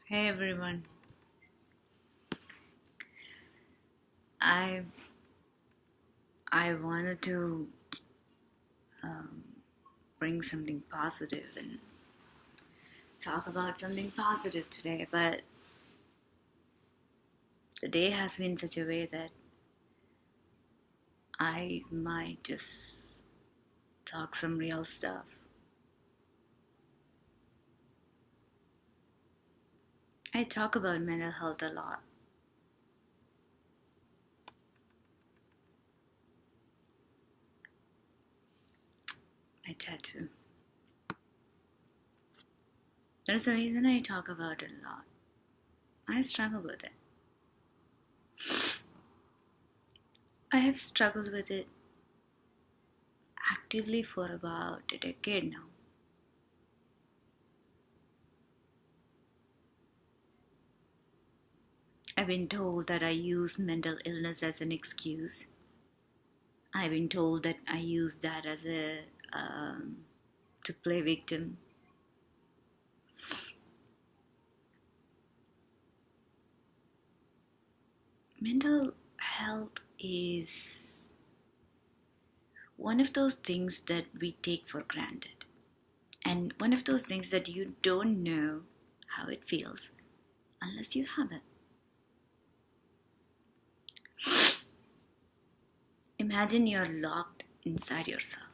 Hey everyone. I I wanted to bring something positive and talk about something positive today, but the day has been such a way that I might just talk some real stuff. I talk about mental health a lot. My tattoo. There's a reason I talk about it a lot. I struggle with it. I have struggled with it actively for about a decade now. I've been told that I use mental illness as an excuse. I've been told that I use that as a to play victim. Mental health is one of those things that we take for granted, and one of those things that you don't know how it feels unless you have it. Imagine you're locked inside yourself.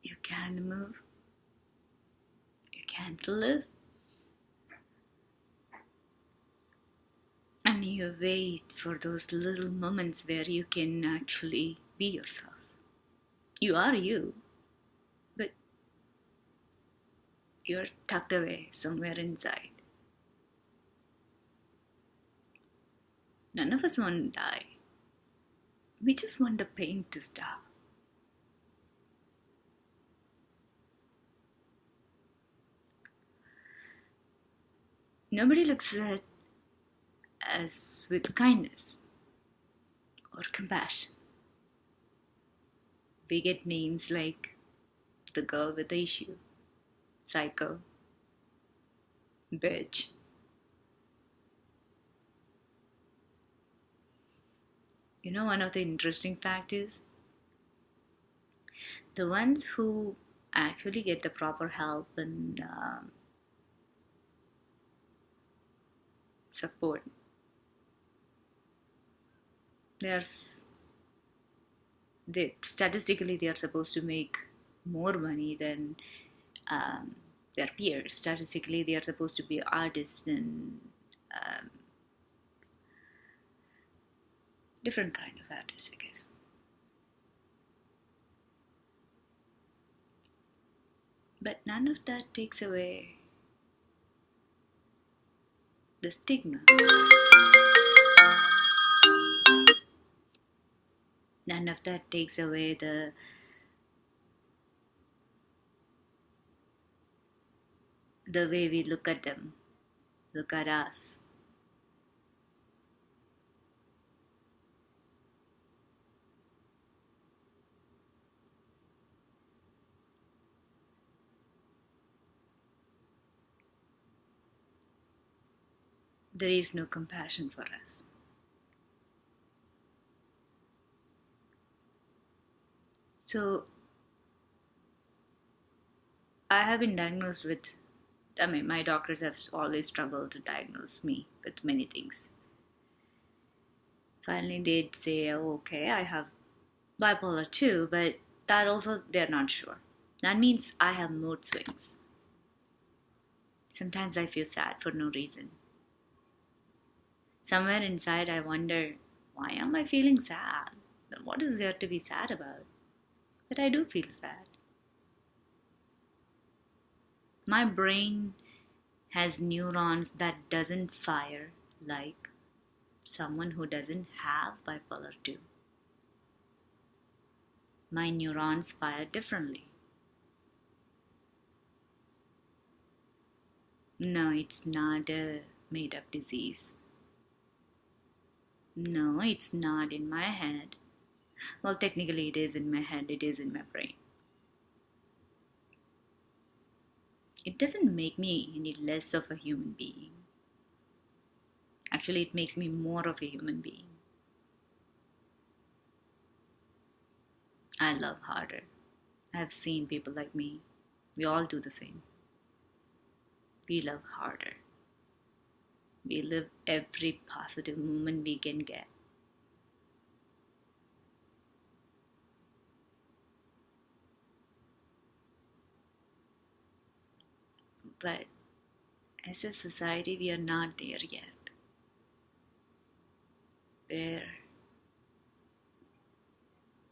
You can't move, you can't live, and you wait for those little moments where you can actually be yourself. You are you, but you're tucked away somewhere inside. None of us want to die. We just want the pain to stop. Nobody looks at us with kindness or compassion. We get names like the girl with the issue, psycho, bitch. You know, one of the interesting facts is the ones who actually get the proper help and support, there's they statistically they are supposed to make more money than um, their peers. Statistically, they are supposed to be artists and um, different kind of artists, I guess. But none of that takes away the stigma. None of that takes away the way we look at them, look at us. There is no compassion for us. So I have been diagnosed with, I mean, my doctors have always struggled to diagnose me with many things. Finally, they'd say, oh, okay, I have bipolar 2, but that also they're not sure. That means I have mood swings. Sometimes I feel sad for no reason. Somewhere inside, I wonder, why am I feeling sad? What is there to be sad about? But I do feel sad. My brain has neurons that doesn't fire like someone who doesn't have bipolar 2. My neurons fire differently. No, it's not a made up disease. No, it's not in my head. Well, technically, it is in my head, it is in my brain. it doesn't make me any less of a human being. Actually, it makes me more of a human being. I love harder. I have seen people like me. We all do the same. We love harder. We live every positive moment we can get. But as a society, we are not there yet, where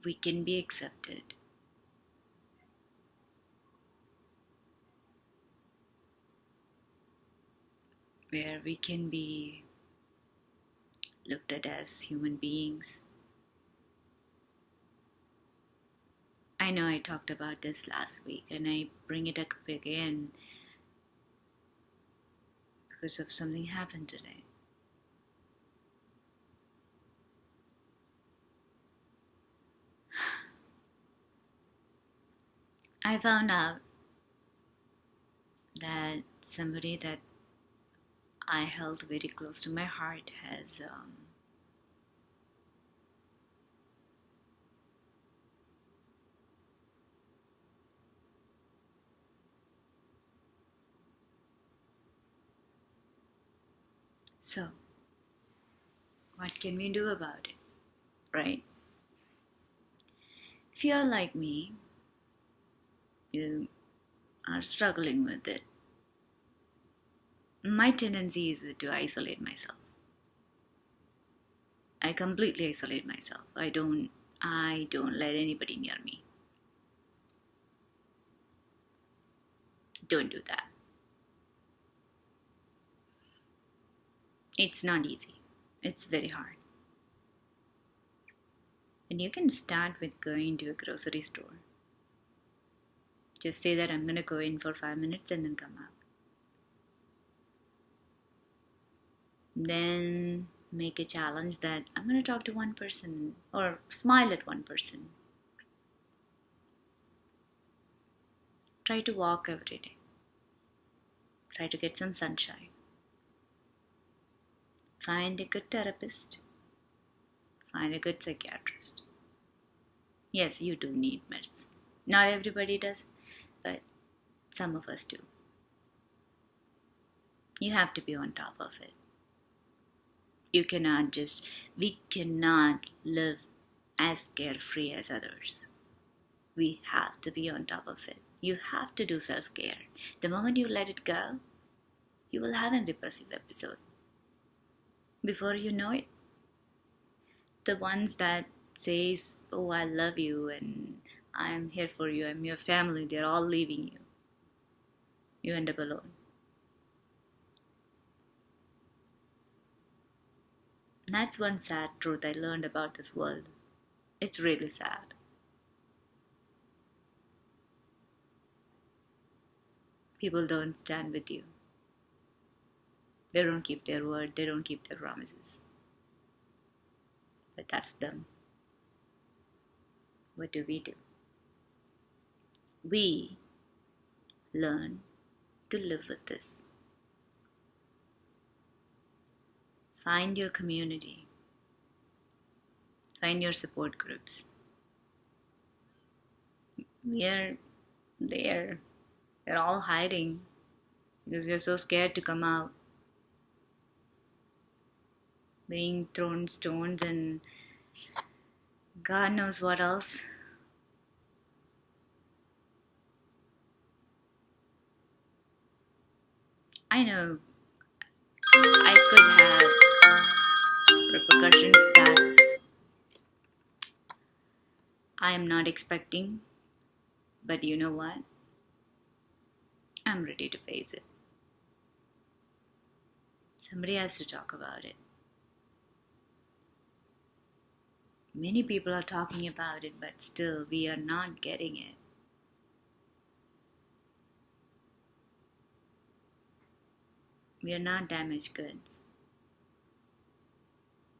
we can be accepted, where we can be looked at as human beings. I know I talked about this last week and I bring it up again because of something happened today. I found out that somebody that I held very close to my heart has so what can we do about it, right? If you're like me, you are struggling with it. My tendency is to isolate myself. I completely isolate myself. I don't let anybody near me. Don't do that. It's not easy. It's very hard. And you can start with going to a grocery store. Just say that I'm going to go in for 5 minutes and then come out. Then make a challenge that I'm going to talk to one person or smile at one person. Try to walk every day. Try to get some sunshine. Find a good therapist. Find a good psychiatrist. Yes, you do need medicine. Not everybody does, but some of us do. You have to be on top of it. We cannot live as carefree as others. We have to be on top of it. You have to do self-care. The moment you let it go, you will have a depressive episode. Before you know it, the ones that says, oh, I love you and I'm here for you, I'm your family, they're all leaving you. You end up alone. That's one sad truth I learned about this world. It's really sad. People don't stand with you. They don't keep their word, they don't keep their promises. But that's them. What do? We learn to live with this. Find your community. Find your support groups. We're there. We're all hiding because we're so scared to come out. Being thrown stones and God knows what else. I know I could have repercussions that I am not expecting, but you know what? I'm ready to face it. Somebody has to talk about it. Many people are talking about it, but still we are not getting it. We are not damaged goods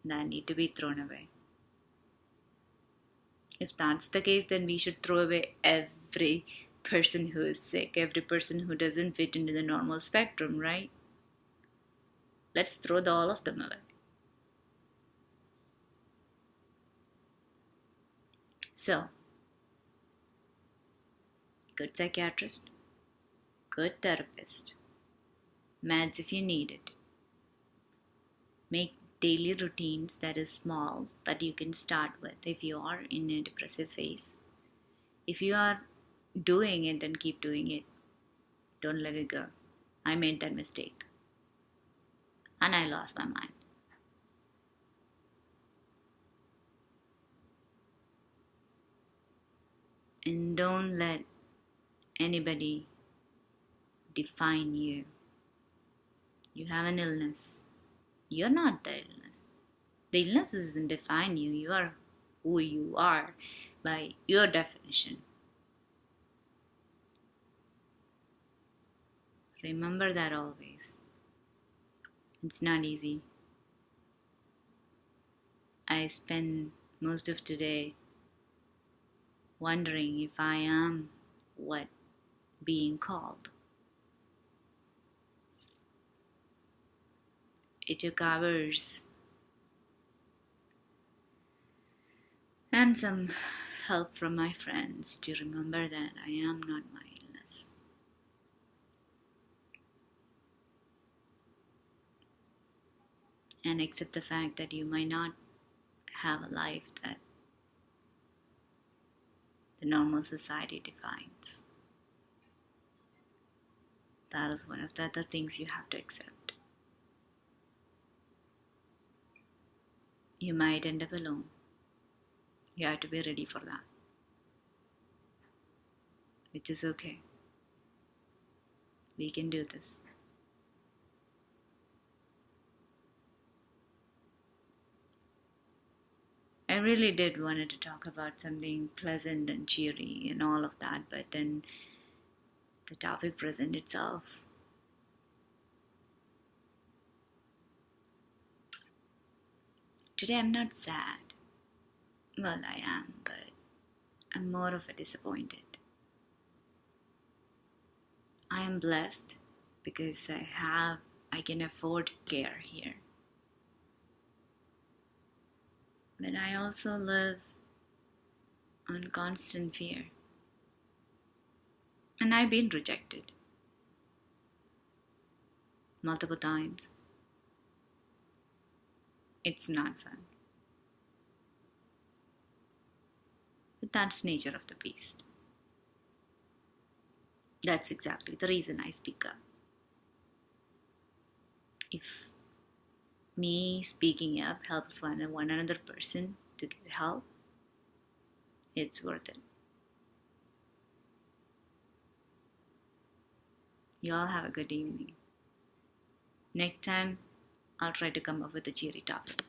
that need to be thrown away. If that's the case, then we should throw away every person who is sick, every person who doesn't fit into the normal spectrum, right? Let's throw all of them away. So, good psychiatrist, good therapist, meds if you need it. Make daily routines that is small that you can start with if you are in a depressive phase. If you are doing it, then keep doing it. Don't let it go. I made that mistake and I lost my mind. And don't let anybody define you. You have an illness. You're not the illness. The illness doesn't define you. You are who you are by your definition. Remember that always. It's not easy. I spend most of today wondering if I am what being called. It took hours and some help from my friends to remember that I am not my illness. And accept the fact that you might not have a life that the normal society defines. That is one of the other things you have to accept. You might end up alone. You have to be ready for that. Which is okay. We can do this. I really did wanted to talk about something pleasant and cheery and all of that, but then the topic presents itself. Today I'm not sad. Well, I am, but I'm more of a disappointed. I am blessed because I can afford care here. But I also live on constant fear. And I've been rejected multiple times. It's not fun. But that's nature of the beast. That's exactly the reason I speak up. If me speaking up helps one another person to get help, it's worth it. You all have a good evening. Next time, I'll try to come up with a cheery topic.